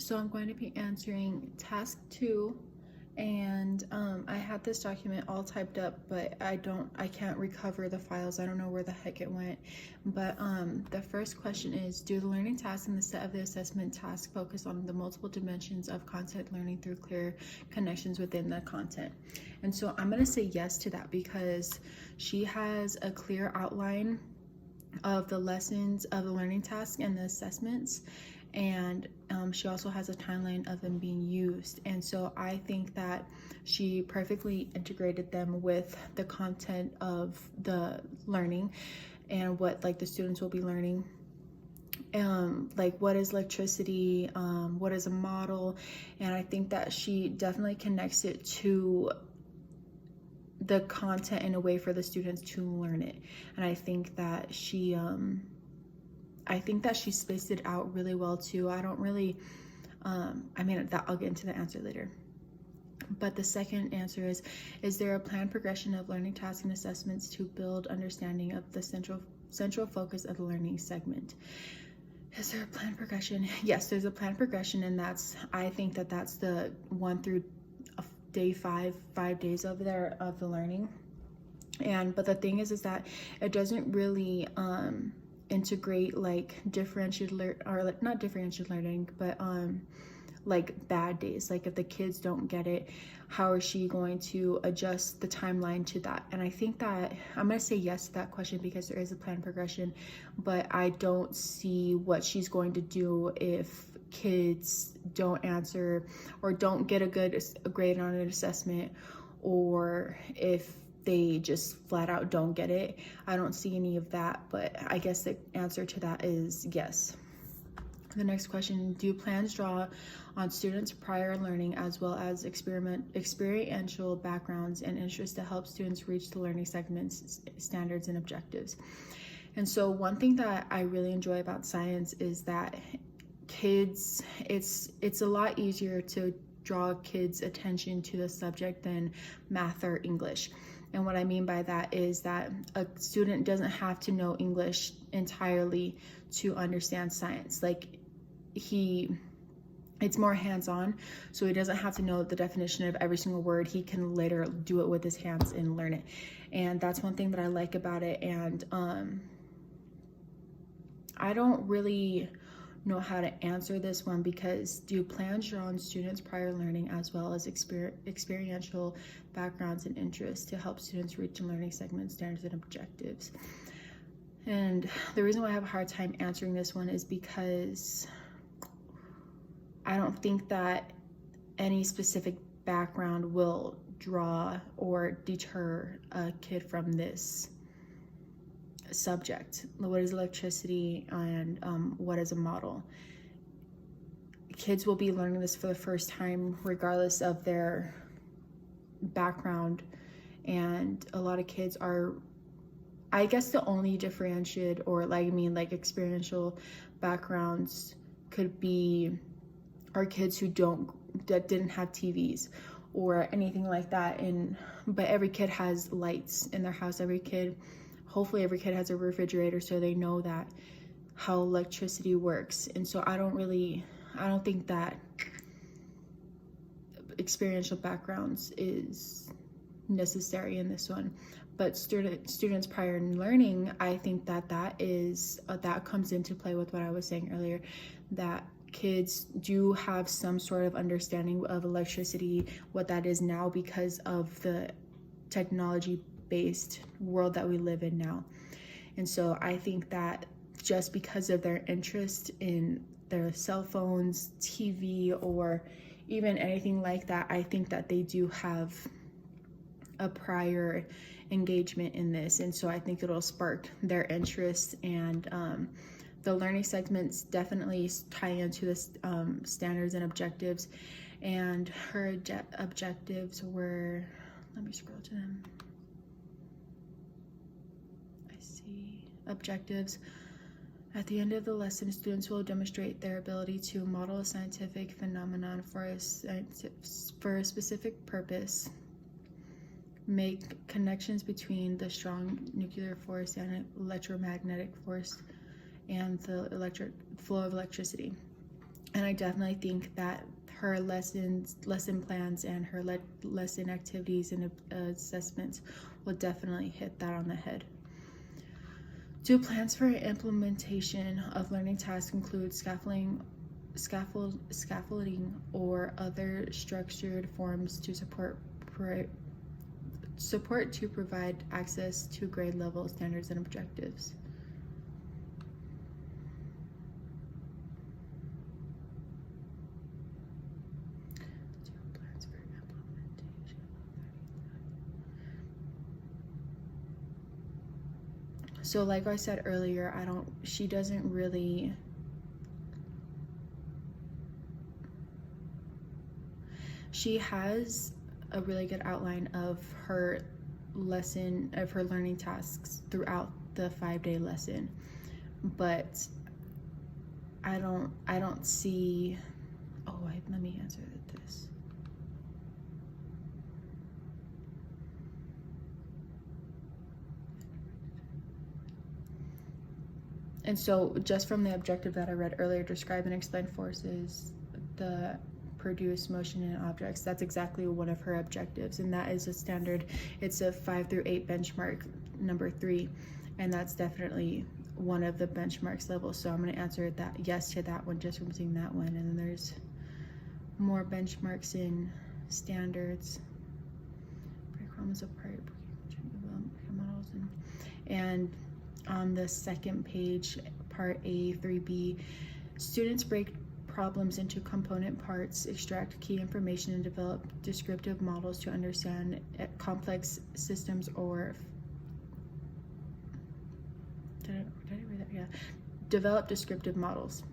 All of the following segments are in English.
So I'm going to be answering task 2, and I had this document all typed up, but I can't recover the files. I don't know where the heck it went. But the first question is, do the learning tasks in the set of the assessment task focus on the multiple dimensions of content learning through clear connections within the content? And so I'm going to say yes to that, because she has a clear outline of the lessons of the learning task and the assessments, and she also has a timeline of them being used. And so I think that she perfectly integrated them with the content of the learning and what like the students will be learning. Like what is electricity, what is a model, and I think that she definitely connects it to the content in a way for the students to learn it. And I think that she spaced it out really well too. I don't really I'll get into the answer later. But the second answer is there a planned progression of learning tasks and assessments to build understanding of the central focus of the learning segment? Is there a planned progression? Yes, there's a planned progression, and I think that's the 1 through day 5 days of the learning. But the thing is that it doesn't really integrate like not differentiated learning, but like bad days. Like if the kids don't get it, how is she going to adjust the timeline to that? And I think that I'm going to say yes to that question, because there is a planned progression, but I don't see what she's going to do if kids don't answer or don't get a grade on an assessment, or if they just flat out don't get it. I don't see any of that, but I guess the answer to that is yes. The next question, do plans draw on students' prior learning as well as experiential backgrounds and interests to help students reach the learning segments, standards, and objectives? And so one thing that I really enjoy about science is that kids, it's a lot easier to draw kids' attention to the subject than math or English. And what I mean by that is that a student doesn't have to know English entirely to understand science. Like it's more hands-on, so he doesn't have to know the definition of every single word. He can later do it with his hands and learn it. And that's one thing that I like about it. And I don't really know how to answer this one, because do plans draw on students' prior learning as well as experiential backgrounds and interests to help students reach the learning segment, standards, and objectives? And the reason why I have a hard time answering this one is because I don't think that any specific background will draw or deter a kid from this subject. What is electricity, and what is a model? Kids will be learning this for the first time regardless of their background, and a lot of kids are, I guess the only differentiated or experiential backgrounds could be are kids who didn't have TVs or anything like that. But every kid has lights in their house. Hopefully every kid has a refrigerator, so they know that how electricity works. And so I don't think that experiential backgrounds is necessary in this one. But students prior learning, I think that comes into play with what I was saying earlier, that kids do have some sort of understanding of electricity, what that is now, because of the technology-based world that we live in now. And so I think that just because of their interest in their cell phones, TV, or even anything like that, I think that they do have a prior engagement in this. And so I think it'll spark their interest, and the learning segments definitely tie into the standards and objectives. And her objectives were, let me scroll to them. I see objectives. At the end of the lesson, students will demonstrate their ability to model a scientific phenomenon for a specific purpose, make connections between the strong nuclear force and electromagnetic force, and the flow of electricity. And I definitely think that her lesson plans and her lesson activities and assessments will definitely hit that on the head. Do plans for implementation of learning tasks include scaffolding or other structured forms to support to provide access to grade level standards and objectives? So like I said earlier, she doesn't really, she has a really good outline of her learning tasks throughout the 5-day lesson, but I don't see, let me answer this. And so just from the objective that I read earlier, describe and explain forces that produce motion in objects. That's exactly one of her objectives, and that is a standard. It's a 5 through 8 benchmark, number 3, and that's definitely one of the benchmarks levels. So I'm going to answer that yes to that one just from seeing that one. And then there's more benchmarks in standards, breadcrumbs of prior models, and on the second page, part A, 3B, students break problems into component parts, extract key information, and develop descriptive models to understand complex systems or develop descriptive models.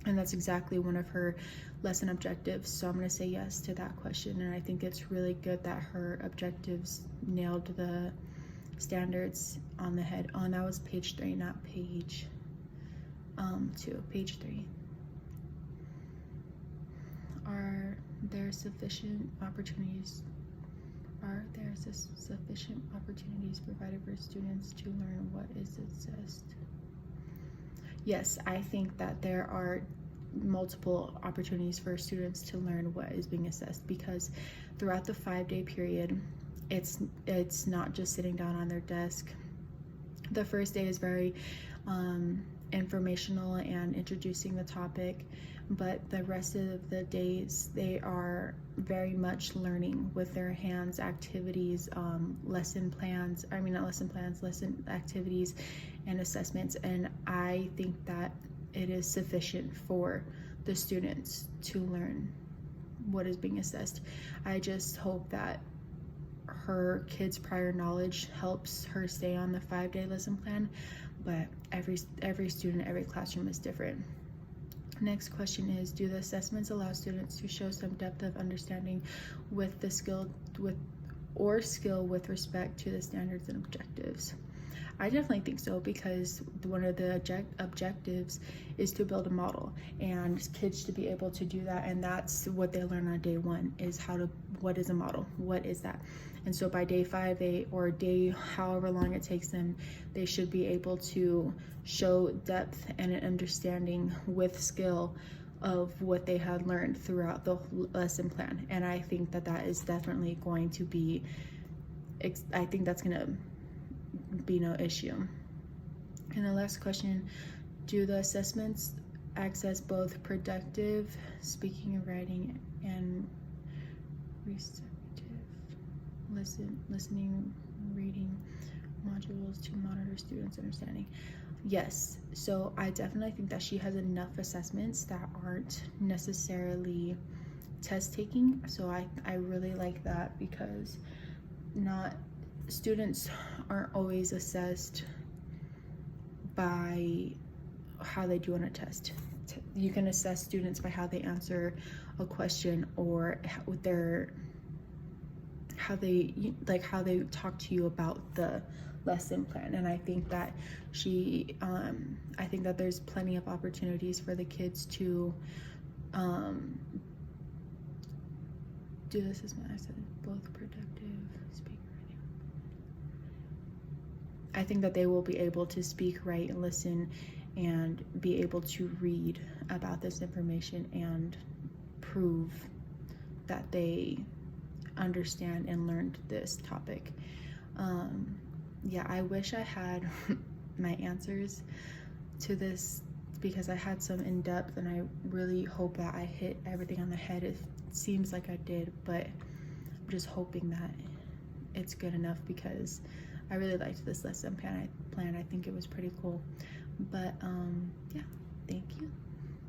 And that's exactly one of her lesson objectives. So I'm going to say yes to that question. And I think it's really good that her objectives nailed the standards on the head. Oh, and that was page 3, not page 2, page 3. Are there sufficient opportunities provided for students to learn what is assessed? Yes, I think that there are multiple opportunities for students to learn what is being assessed, because throughout the 5-day period, it's not just sitting down on their desk. The first day is very informational and introducing the topic, but the rest of the days they are very much learning with their hands, activities, lesson activities and assessments. And I think that it is sufficient for the students to learn what is being assessed. I just hope that her kids' prior knowledge helps her stay on the 5-day lesson plan, but every student, every classroom is different. Next question is, do the assessments allow students to show some depth of understanding with the skill with respect to the standards and objectives? I definitely think so, because one of the objectives is to build a model, and kids to be able to do that, and that's what they learn on day 1 is what is a model, what is that. And so by day 5, or day however long it takes them, they should be able to show depth and an understanding with skill of what they had learned throughout the lesson plan. And I think that that is definitely going to be, I think that's going to be no issue. And the last question, do the assessments access both productive speaking and writing and receptive listening reading modules to monitor students' understanding? Yes. So I definitely think that she has enough assessments that aren't necessarily test taking. So I really like that, because students aren't always assessed by how they do on a test. You can assess students by how they answer a question, or how they talk to you about the lesson plan. And I think that I think that there's plenty of opportunities for the kids to do this assessment. I said both productive speaking. I think that they will be able to speak, write, and listen and be able to read about this information and prove that they understand and learned this topic. Yeah, I wish I had my answers to this, because I had some in depth, and I really hope that I hit everything on the head. It seems like I did, but I'm just hoping that it's good enough, because I really liked this lesson plan. I think it was pretty cool. But yeah, thank you.